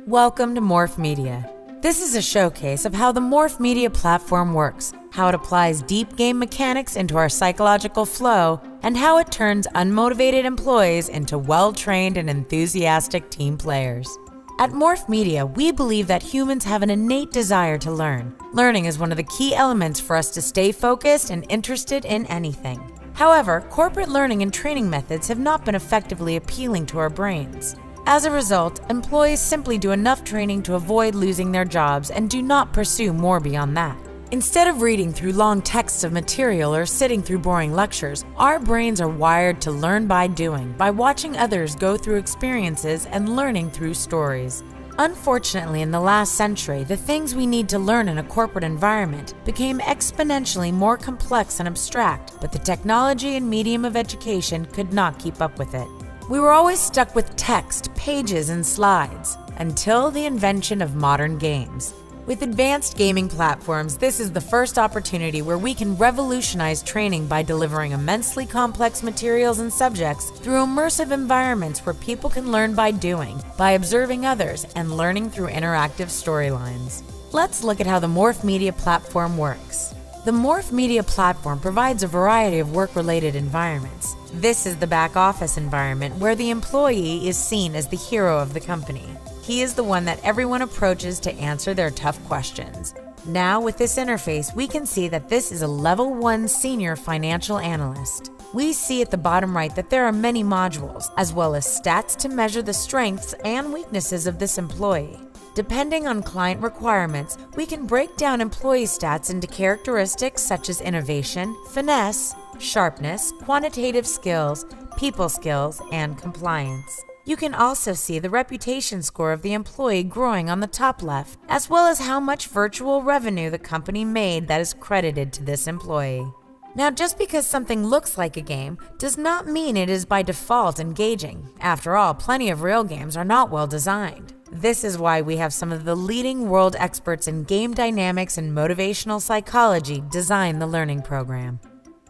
Welcome to Morf Media. This is a showcase of how the Morf Media platform works, how it applies deep game mechanics into our psychological flow, and how it turns unmotivated employees into well-trained and enthusiastic team players. At Morf Media, we believe that humans have an innate desire to learn. Learning is one of the key elements for us to stay focused and interested in anything. However, corporate learning and training methods have not been effectively appealing to our brains. As a result, employees simply do enough training to avoid losing their jobs and do not pursue more beyond that. Instead of reading through long texts of material or sitting through boring lectures, our brains are wired to learn by doing, by watching others go through experiences and learning through stories. Unfortunately, in the last century, the things we need to learn in a corporate environment became exponentially more complex and abstract, but the technology and medium of education could not keep up with it. We were always stuck with text, pages, and slides, until the invention of modern games. With advanced gaming platforms, this is the first opportunity where we can revolutionize training by delivering immensely complex materials and subjects through immersive environments where people can learn by doing, by observing others, and learning through interactive storylines. Let's look at how the Morf Media platform works. The Morf Media platform provides a variety of work-related environments. This is the back office environment where the employee is seen as the hero of the company. He is the one that everyone approaches to answer their tough questions. Now, with this interface, we can see that this is a Level 1 Senior Financial Analyst. We see at the bottom right that there are many modules, as well as stats to measure the strengths and weaknesses of this employee. Depending on client requirements, we can break down employee stats into characteristics such as innovation, finesse, sharpness, quantitative skills, people skills, and compliance. You can also see the reputation score of the employee growing on the top left, as well as how much virtual revenue the company made that is credited to this employee. Now, just because something looks like a game does not mean it is by default engaging. After all, plenty of real games are not well designed. This is why we have some of the leading world experts in game dynamics and motivational psychology design the learning program.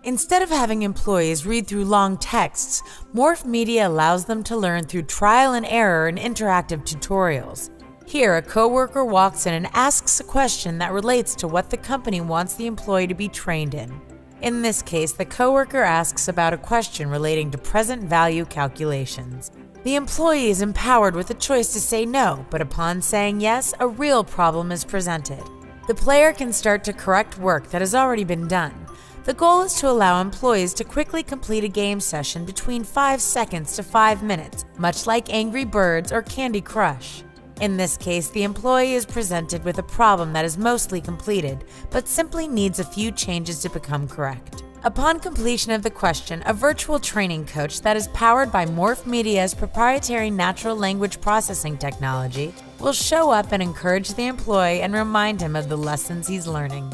Instead of having employees read through long texts, Morf Media allows them to learn through trial and error and interactive tutorials. Here, a coworker walks in and asks a question that relates to what the company wants the employee to be trained in. In this case, the coworker asks about a question relating to present value calculations. The employee is empowered with a choice to say no, but upon saying yes, a real problem is presented. The player can start to correct work that has already been done. The goal is to allow employees to quickly complete a game session between 5 seconds to 5 minutes, much like Angry Birds or Candy Crush. In this case, the employee is presented with a problem that is mostly completed, but simply needs a few changes to become correct. Upon completion of the question, a virtual training coach that is powered by Morf Media's proprietary natural language processing technology will show up and encourage the employee and remind him of the lessons he's learning.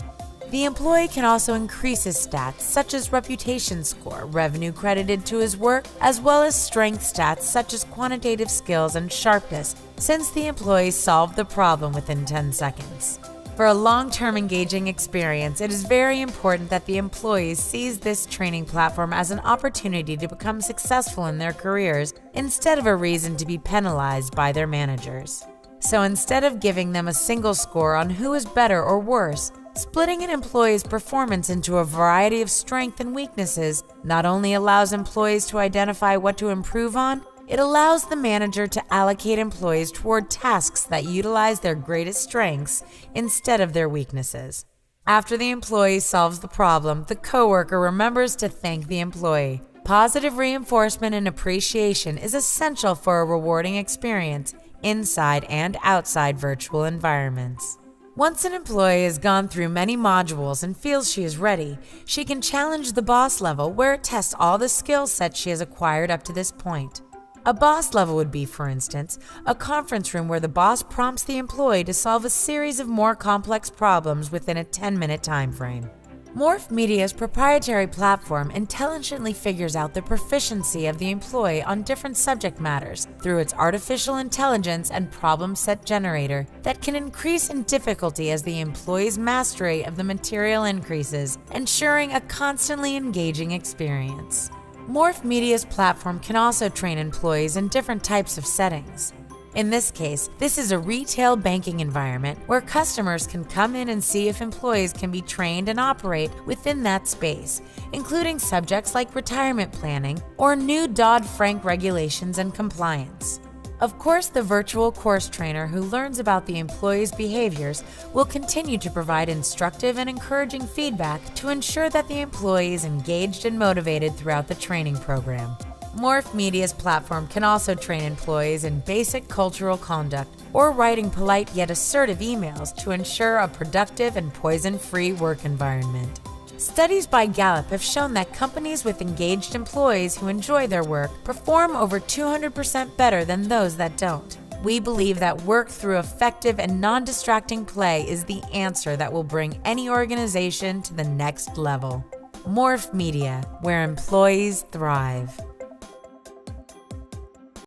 The employee can also increase his stats, such as reputation score, revenue credited to his work, as well as strength stats such as quantitative skills and sharpness, since the employee solved the problem within 10 seconds. For a long-term engaging experience, it is very important that the employees seize this training platform as an opportunity to become successful in their careers instead of a reason to be penalized by their managers. So instead of giving them a single score on who is better or worse, splitting an employee's performance into a variety of strengths and weaknesses not only allows employees to identify what to improve on, it allows the manager to allocate employees toward tasks that utilize their greatest strengths instead of their weaknesses. After the employee solves the problem, the coworker remembers to thank the employee. Positive reinforcement and appreciation is essential for a rewarding experience inside and outside virtual environments. Once an employee has gone through many modules and feels she is ready, she can challenge the boss level where it tests all the skill sets she has acquired up to this point. A boss level would be, for instance, a conference room where the boss prompts the employee to solve a series of more complex problems within a 10-minute time frame. Morf Media's proprietary platform intelligently figures out the proficiency of the employee on different subject matters through its artificial intelligence and problem set generator that can increase in difficulty as the employee's mastery of the material increases, ensuring a constantly engaging experience. Morf Media's platform can also train employees in different types of settings. In this case, this is a retail banking environment where customers can come in and see if employees can be trained and operate within that space, including subjects like retirement planning or new Dodd-Frank regulations and compliance. Of course, the virtual course trainer who learns about the employee's behaviors will continue to provide instructive and encouraging feedback to ensure that the employee is engaged and motivated throughout the training program. Morf Media's platform can also train employees in basic cultural conduct or writing polite yet assertive emails to ensure a productive and poison-free work environment. Studies by Gallup have shown that companies with engaged employees who enjoy their work perform over 200% better than those that don't. We believe that work through effective and non-distracting play is the answer that will bring any organization to the next level. Morf Media, where employees thrive.